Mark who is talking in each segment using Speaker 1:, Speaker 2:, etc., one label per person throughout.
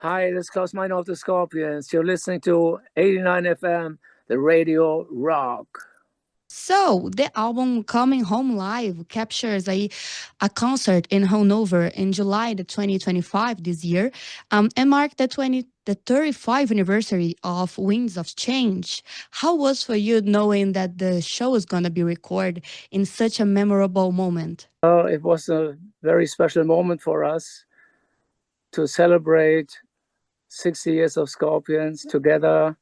Speaker 1: Hi, this is Klaus Meine of the Scorpions. You're listening to 89 FM, the Radio Rock.
Speaker 2: So, the album Coming Home Live captures a concert in Hanover in July the 2025 this year, and marked the 35th anniversary of Winds of Change. How was for you knowing that the show is going to be recorded in such a memorable moment?
Speaker 1: It was a very special moment for us to celebrate 60 years of Scorpions together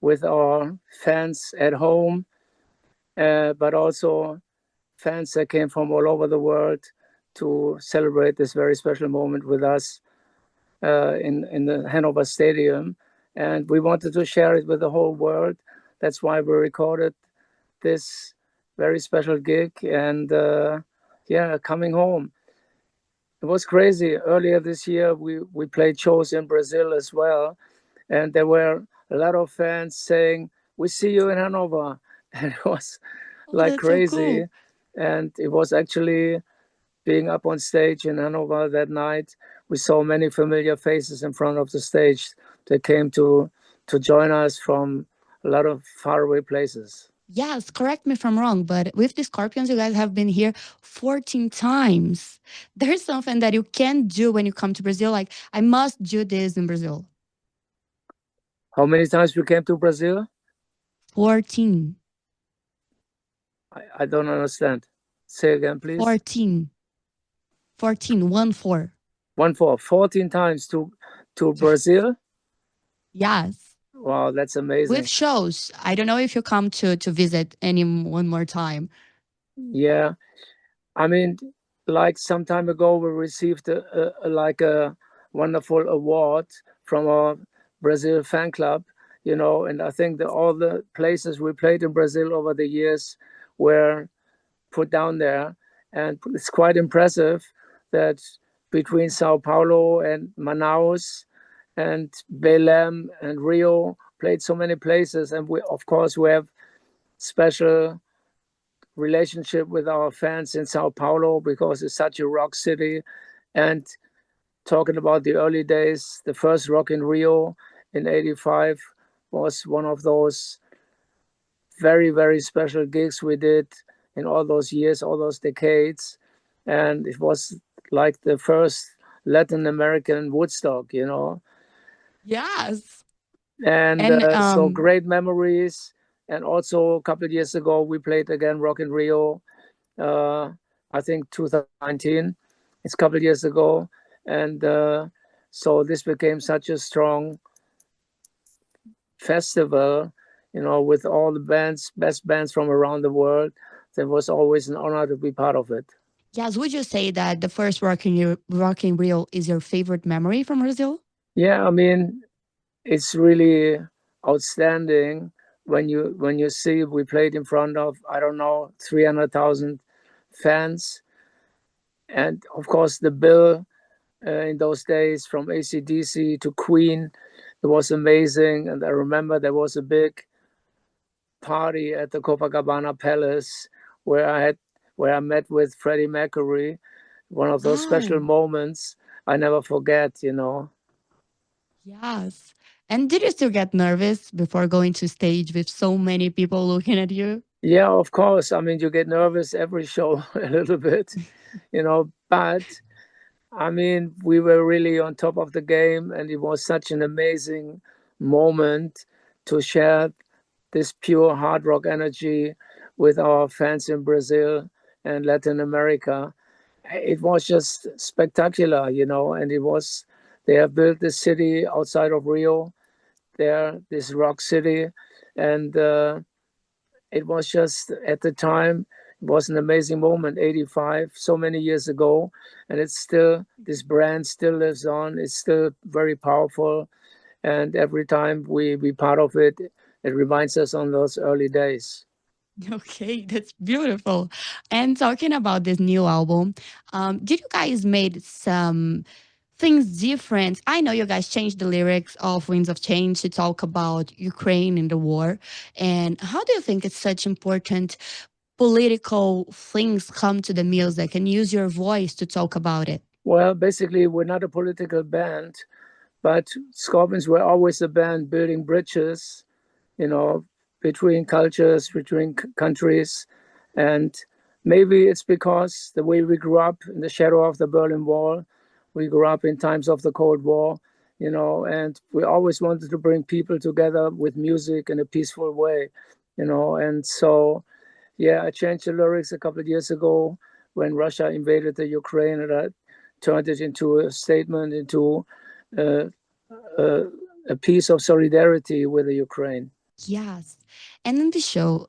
Speaker 1: with our fans at home, but also fans that came from all over the world to celebrate this very special moment with us in the Hanover Stadium. And we wanted to share it with the whole world. That's why we recorded this very special gig. And coming home. It was crazy. Earlier this year, we played shows in Brazil as well. And there were a lot of fans saying, "We see you in Hanover." And it was
Speaker 2: Oh,
Speaker 1: like
Speaker 2: that's so
Speaker 1: crazy.
Speaker 2: cool.
Speaker 1: And it was actually being up on stage in Hanover that night. We saw many familiar faces in front of the stage that came to join us from a lot of faraway places.
Speaker 2: Yes, correct me if I'm wrong, but with the Scorpions, you guys have been here 14 times. There's something that you can do when you come to Brazil. Like, I must do this in Brazil.
Speaker 1: How many times we came to Brazil?
Speaker 2: 14.
Speaker 1: I don't understand. Say again, please.
Speaker 2: 14. 14. 1 4.
Speaker 1: 14 times to Brazil.
Speaker 2: Yes.
Speaker 1: Wow, that's
Speaker 2: With
Speaker 1: amazing.
Speaker 2: shows. I don't know if you come to visit any one more time.
Speaker 1: Yeah, I mean, like some time ago, we received a wonderful award from our Brazil fan club, and I think that all the places we played in Brazil over the years were put down there. And it's quite impressive that between Sao Paulo and Manaus and Belém and Rio played so many places. And we, of course, we have special relationship with our fans in Sao Paulo because it's such a rock city. And talking about the early days, the first Rock in Rio in '85 was one of those very, very special gigs we did in all those years, all those decades. And it was like the first Latin American Woodstock.
Speaker 2: Yes.
Speaker 1: And
Speaker 2: And
Speaker 1: so great memories. And also a couple of years ago, we played again Rock in Rio, uh, I think 2019. It's a couple of years ago. And so this became such a strong festival, with all the bands, best bands from around the world. It was always an honor to be part of it.
Speaker 2: yes, would you say that the first Rock in Rio is your favorite memory from Brazil?
Speaker 1: Yeah, I mean, it's really outstanding when you see we played in front of, I don't know, 300,000 fans. And of course, the bill in those days from AC/DC to Queen, it was amazing. And I remember there was a big party at the Copacabana Palace where I met with Freddie Mercury. One of those special
Speaker 2: Wow.
Speaker 1: moments I never forget.
Speaker 2: Yes. And did you still get nervous before going to stage with so many people looking at you?
Speaker 1: Yeah, of course. I mean, you get nervous every show a little bit, but I mean, we were really on top of the game, and it was such an amazing moment to share this pure hard rock energy with our fans in Brazil and Latin America. It was just spectacular, and they have built this city outside of Rio, there, this rock city, and it was just at the time, it was an amazing moment, '85, so many years ago, and this brand still lives on. It's still very powerful, and every time we be part of it, it reminds us on those early days.
Speaker 2: Okay, that's beautiful. And talking about this new album, did you guys made some things different? I know you guys changed the lyrics of Winds of Change to talk about Ukraine and the war. And how do you think it's such important political things come to the music and use your voice to talk about it?
Speaker 1: Well, basically, we're not a political band, But Scorpions were always a band building bridges, you know, between cultures, between countries. And maybe it's because the way we grew up in the shadow of the Berlin Wall, we grew up in times of the Cold War, you know, and we always wanted to bring people together with music in a peaceful way, you know. And so, yeah, I changed the lyrics a couple of years ago when Russia invaded the Ukraine, and I turned it into a statement, into uh, uh, a piece of solidarity with the Ukraine.
Speaker 2: Yes. And in the show,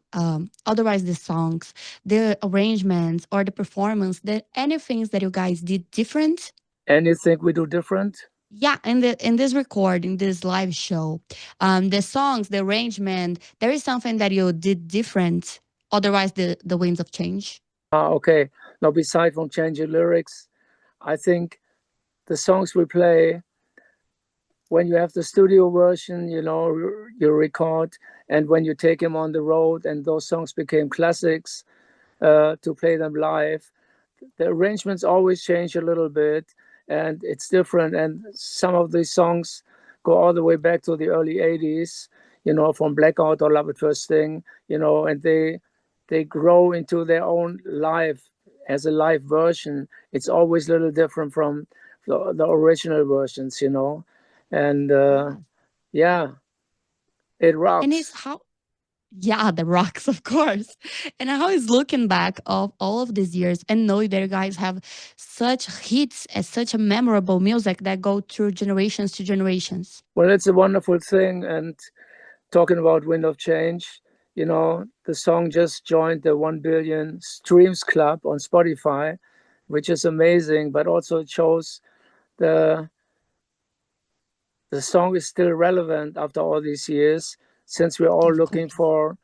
Speaker 2: otherwise the songs, the arrangements or the performance, any things that you guys did different?
Speaker 1: Anything we do different?
Speaker 2: Yeah, in this recording, this live show, the songs, the arrangement, there is something that you did different. Otherwise, the winds of change.
Speaker 1: Okay. Now, beside from changing lyrics, I think the songs we play, when you have the studio version, you know, you record, and when you take them on the road and those songs became classics, to play them live, the arrangements always change a little bit and it's different. And some of these songs go all the way back to the early 80s, you know, from Blackout or Love at First Thing, you know, and they grow into their own live as a live version. It's always a little different from the original versions, you know. And
Speaker 2: Yeah.
Speaker 1: yeah, it
Speaker 2: And it's
Speaker 1: rocks.
Speaker 2: how yeah, the rocks, of course. And how is looking back of all of these years and knowing that you guys have such hits and such a memorable music that go through generations to generations.
Speaker 1: Well, it's a wonderful thing. And talking about Wind of Change, you know, the song just joined the 1 billion streams club on Spotify, which is amazing, but also it shows the the song is still relevant after all these years, since we're all
Speaker 2: Of
Speaker 1: looking
Speaker 2: course.
Speaker 1: for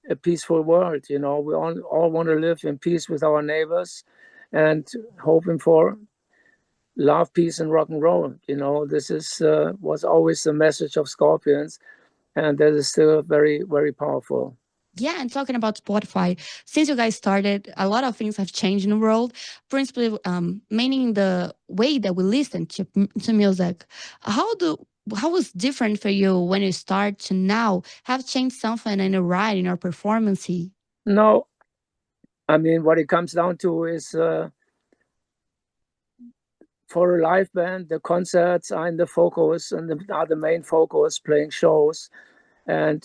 Speaker 1: a peaceful world. You know, we all want to live in peace with our neighbors and hoping for love, peace, and rock and roll. You know, this is was always the message of Scorpions, and that is still very, very powerful.
Speaker 2: Yeah, and talking about Spotify, since you guys started, a lot of things have changed in the world. Principally, meaning the way that we listen to music. How do how was different for you when you start to now have changed something in your writing or performance?
Speaker 1: No, I mean, what it comes down to is for a live band, the concerts are in the focus and are the main focus, playing shows. And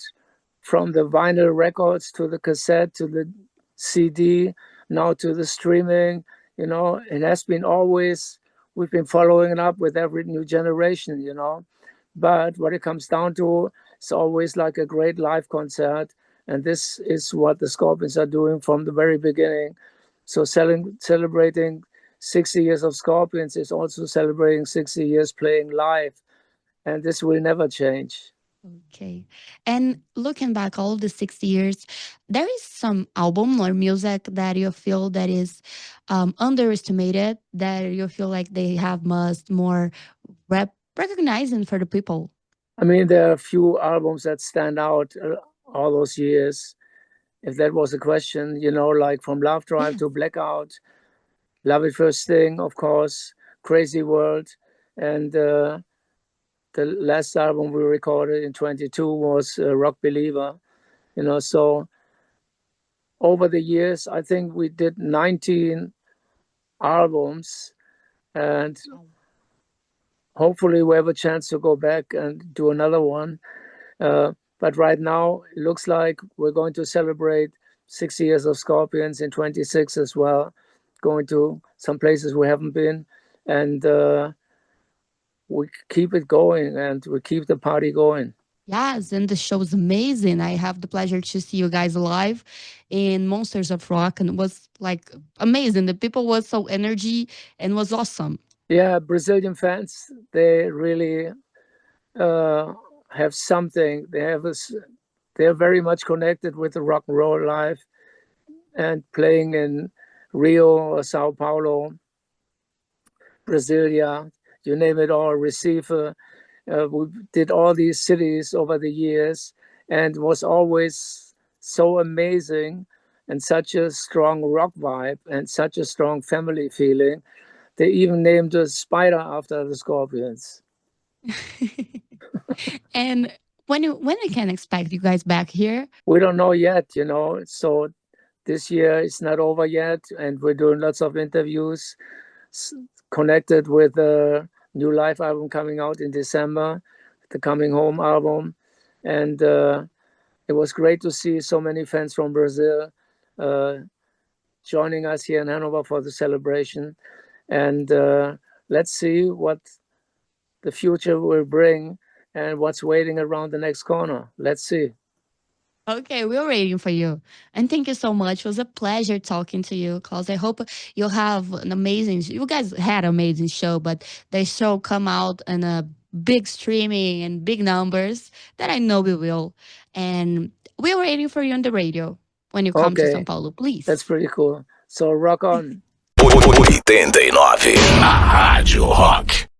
Speaker 1: from the vinyl records to the cassette to the CD, now to the streaming, you know, it has been always, we've been following it up with every new generation, you know. But what it comes down to, it's always like a great live concert. And this is what the Scorpions are doing from the very beginning. So celebrating 60 years of Scorpions is also celebrating 60 years playing live. And this will never change.
Speaker 2: Okay. And looking back all of the 60 years, there is some album or music that you feel that is underestimated, that you feel like they have must more recognizing for the people.
Speaker 1: I mean, there are a few albums that stand out all those years. If that was a question, you know, like from Love Drive
Speaker 2: Yes.
Speaker 1: to Blackout, Love at First Thing, of course, Crazy World, and the last album we recorded in 22 was Rock Believer. You know, so over the years, I think we did 19 albums, and hopefully we have a chance to go back and do another one. But right now, it looks like we're going to celebrate 60 years of Scorpions in 26 as well, going to some places we haven't been. And we keep it going and we keep the party going.
Speaker 2: Yes, and the show is amazing. I have the pleasure to see you guys live in Monsters of Rock, and it was like amazing. The people was so energy and was awesome.
Speaker 1: Yeah, Brazilian fans, they really uh, have something. They're very much connected with the rock and roll life and playing in Rio or Sao Paulo, Brasilia, you name it all, Recife. We did all these cities over the years and was always so amazing and such a strong rock vibe and such a strong family feeling. They even named a spider after the Scorpions.
Speaker 2: And when we can expect you guys back here?
Speaker 1: We don't know yet, so this year is not over yet, and we're doing lots of interviews connected with a new live album coming out in December, the Coming Home album. And it was great to see so many fans from Brazil joining us here in Hanover for the celebration. And let's see what the future will bring and what's waiting around the next corner. Let's see.
Speaker 2: Okay, we're waiting for you. And thank you so much. It was a pleasure talking to you, Klaus. I hope you'll have an amazing you guys had an amazing show, but the show come out in a big streaming and big numbers that I know we will. And we're waiting for you on the radio when you come to São
Speaker 1: Okay,
Speaker 2: Paulo, please.
Speaker 1: that's pretty cool. So rock on.
Speaker 3: 89 na Rádio Rock.